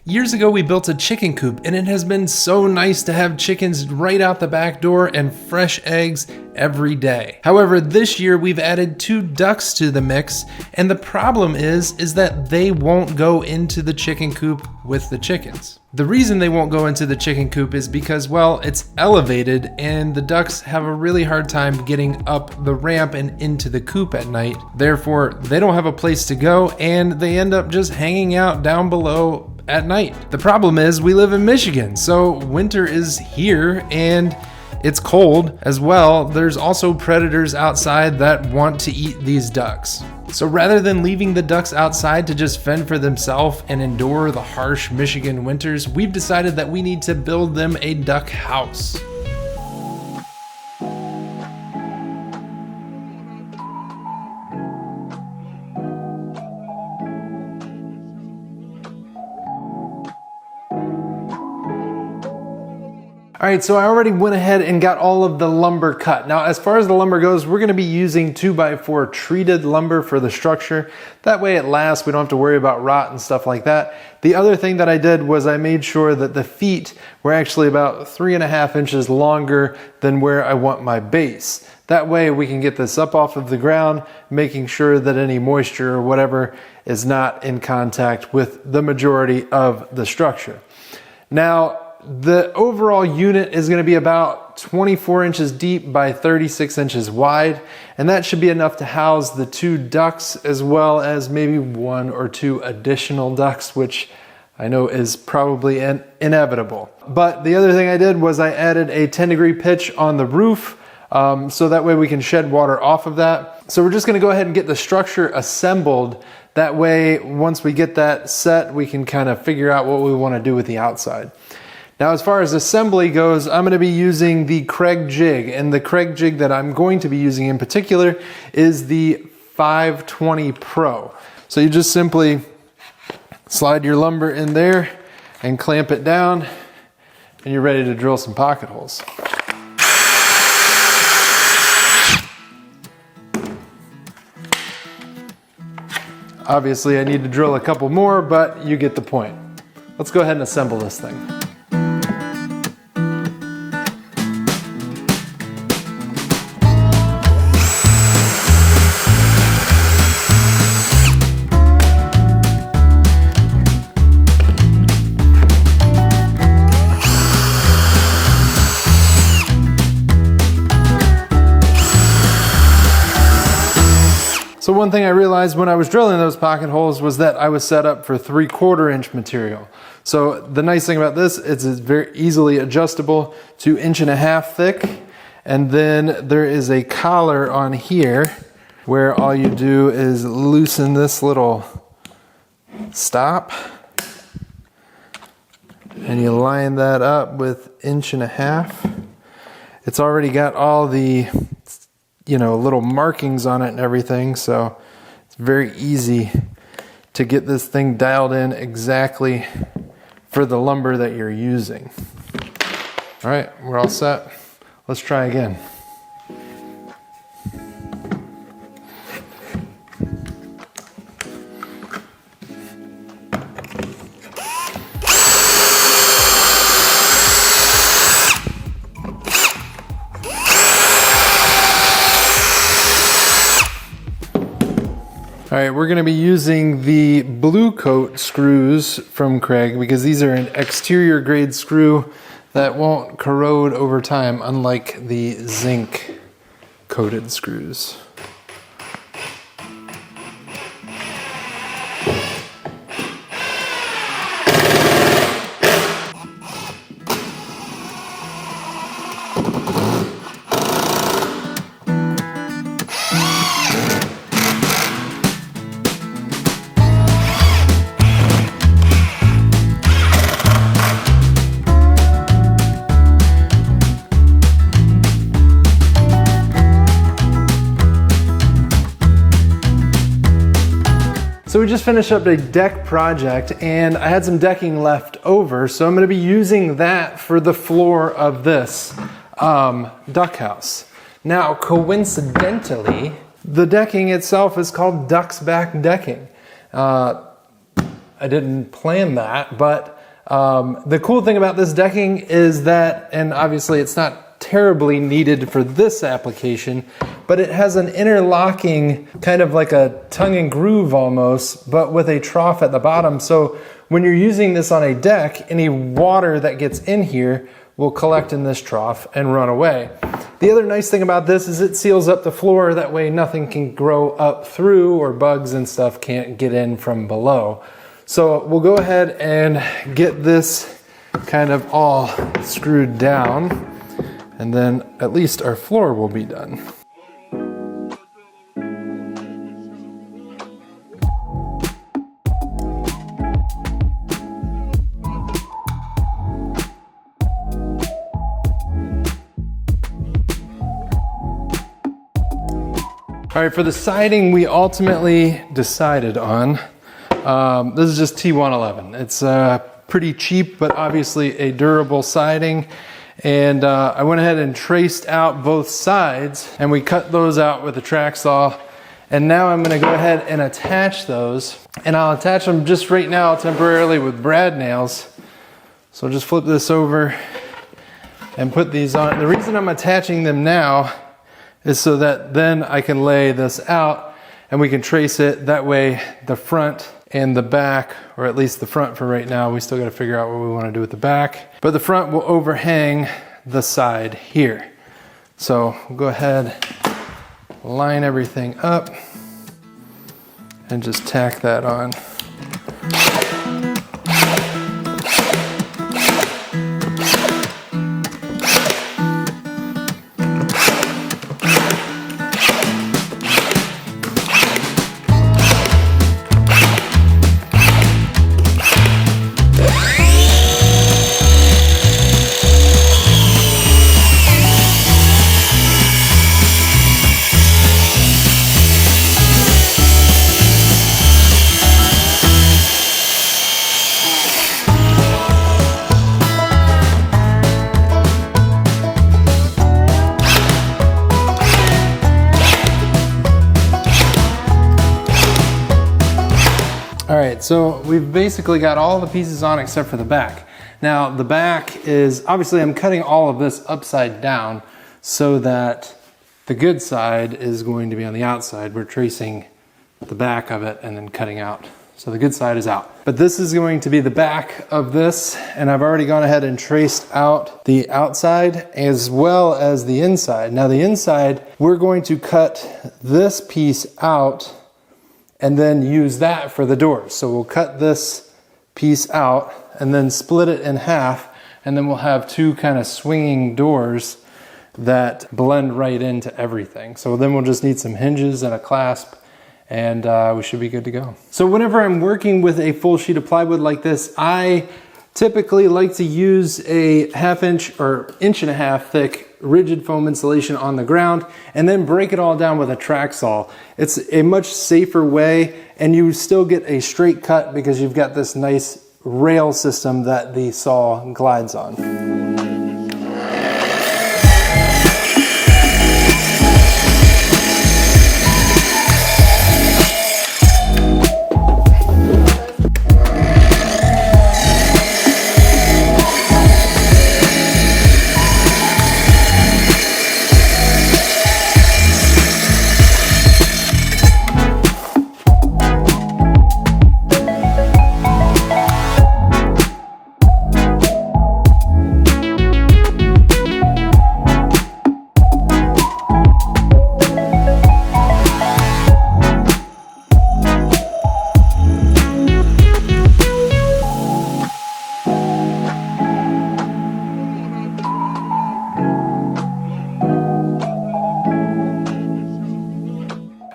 Years ago, we built a chicken coop, and it has been so nice to have chickens right out the back door and fresh eggs every day. However, this year we've added 2 ducks to the mix, and the problem is that they won't go into the chicken coop with the chickens. The reason they won't go into the chicken coop is because, well, it's elevated and the ducks have a really hard time getting up the ramp and into the coop at night. Therefore, they don't have a place to go and they end up just hanging out down below at night. The problem is we live in Michigan, so winter is here and it's cold as well. There's also predators outside that want to eat these ducks. So rather than leaving the ducks outside to just fend for themselves and endure the harsh Michigan winters, we've decided that we need to build them a duck house. All right, so I already went ahead and got all of the lumber cut. Now, as far as the lumber goes, we're gonna be using 2x4 treated lumber for the structure. That way it lasts, we don't have to worry about rot and stuff like that. The other thing that I did was I made sure that the feet were actually about 3.5 inches longer than where I want my base. That way we can get this up off of the ground, making sure that any moisture or whatever is not in contact with the majority of the structure. Now, the overall unit is going to be about 24 inches deep by 36 inches wide, and that should be enough to house the 2 ducks as well as maybe 1 or 2 additional ducks, which I know is probably inevitable. But the other thing I did was I added a 10-degree pitch on the roof, so that way we can shed water off of that. So we're just going to go ahead and get the structure assembled. That way, once we get that set, we can kind of figure out what we want to do with the outside. Now, as far as assembly goes, I'm going to be using the Craig jig, and the Craig jig that I'm going to be using in particular is the 520 Pro. So you just simply slide your lumber in there and clamp it down, and you're ready to drill some pocket holes. Obviously, I need to drill a couple more, but you get the point. Let's go ahead and assemble this thing. So one thing I realized when I was drilling those pocket holes was that I was set up for 3/4 inch material. So the nice thing about this is it's very easily adjustable to 1.5 inch thick. And then there is a collar on here where all you do is loosen this little stop and you line that up with 1.5 inch. It's already got all the little markings on it and everything, so it's very easy to get this thing dialed in exactly for the lumber that you're using. All right, we're all set. Let's try again. All right, we're gonna be using the blue coat screws from Craig because these are an exterior grade screw that won't corrode over time, unlike the zinc coated screws. So we just finished up a deck project and I had some decking left over, so I'm going to be using that for the floor of this duck house. Now, coincidentally, the decking itself is called duck's back decking. I didn't plan that, but The cool thing about this decking is that, and obviously it's not terribly needed for this application, but it has an interlocking, kind of like a tongue and groove almost, but with a trough at the bottom. So when you're using this on a deck, any water that gets in here will collect in this trough and run away. The other nice thing about this is it seals up the floor, that way nothing can grow up through, or bugs and stuff can't get in from below. So we'll go ahead and get this kind of all screwed down, and then at least our floor will be done. All right, for the siding we ultimately decided on, this is just T111. It's pretty cheap, but obviously a durable siding. And I went ahead and traced out both sides, and we cut those out with a track saw. And now I'm gonna go ahead and attach those. And I'll attach them just right now temporarily with brad nails. So I'll just flip this over and put these on. The reason I'm attaching them now is so that then I can lay this out and we can trace it. That way the front and the back, or at least the front for right now, we still got to figure out what we want to do with the back, but the front will overhang the side here. So we'll go ahead, line everything up, and just tack that on. All right, so we've basically got all the pieces on except for the back. Now the back is, obviously I'm cutting all of this upside down so that the good side is going to be on the outside. We're tracing the back of it and then cutting out. So the good side is out. But this is going to be the back of this, and I've already gone ahead and traced out the outside as well as the inside. Now the inside, we're going to cut this piece out and then use that for the doors. So we'll cut this piece out and then split it in half, and then we'll have two kind of swinging doors that blend right into everything. So then we'll just need some hinges and a clasp, and we should be good to go. So whenever I'm working with a full sheet of plywood like this, I typically like to use a 1/2 inch or 1.5 inch thick rigid foam insulation on the ground and then break it all down with a track saw. It's a much safer way, and you still get a straight cut because you've got this nice rail system that the saw glides on.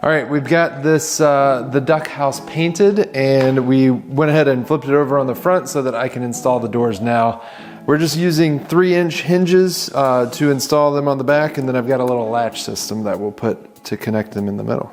All right, we've got this, the duck house painted, and we went ahead and flipped it over on the front so that I can install the doors now. We're just using 3-inch hinges to install them on the back, and then I've got a little latch system that we'll put to connect them in the middle.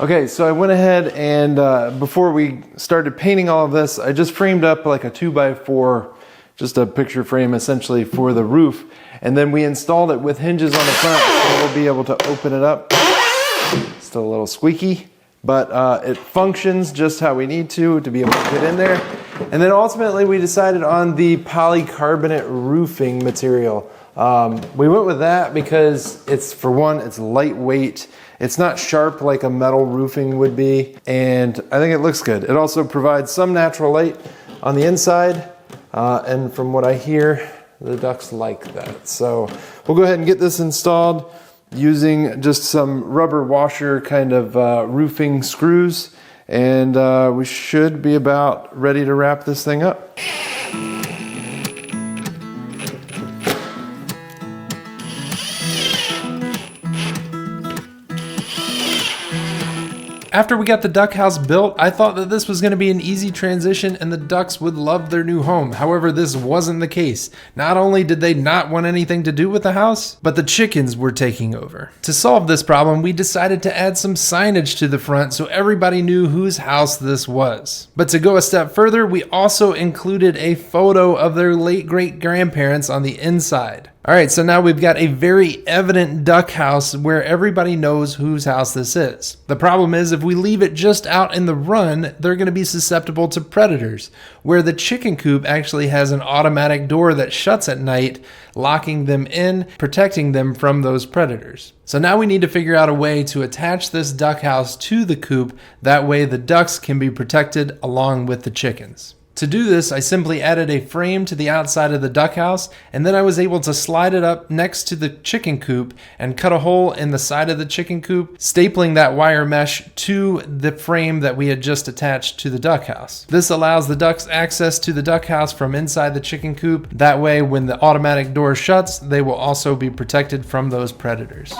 Okay, so I went ahead and before we started painting all of this, I just framed up like a 2x4, just a picture frame essentially for the roof. And then we installed it with hinges on the front, so we'll be able to open it up. Still a little squeaky, but it functions just how we need to be able to get in there. And then ultimately we decided on the polycarbonate roofing material. We went with that because it's, for one, it's lightweight. It's not sharp like a metal roofing would be, and I think it looks good. It also provides some natural light on the inside, and from what I hear, the ducks like that. So we'll go ahead and get this installed using just some rubber washer kind of roofing screws, and we should be about ready to wrap this thing up. After we got the duck house built, I thought that this was going to be an easy transition and the ducks would love their new home. However, this wasn't the case. Not only did they not want anything to do with the house, but the chickens were taking over. To solve this problem, we decided to add some signage to the front so everybody knew whose house this was. But to go a step further, we also included a photo of their late great-grandparents on the inside. Alright, so now we've got a very evident duck house where everybody knows whose house this is. The problem is if we leave it just out in the run, they're going to be susceptible to predators, where the chicken coop actually has an automatic door that shuts at night, locking them in, protecting them from those predators. So now we need to figure out a way to attach this duck house to the coop, that way the ducks can be protected along with the chickens. To do this, I simply added a frame to the outside of the duck house, and then I was able to slide it up next to the chicken coop and cut a hole in the side of the chicken coop, stapling that wire mesh to the frame that we had just attached to the duck house. This allows the ducks access to the duck house from inside the chicken coop. That way, when the automatic door shuts, they will also be protected from those predators.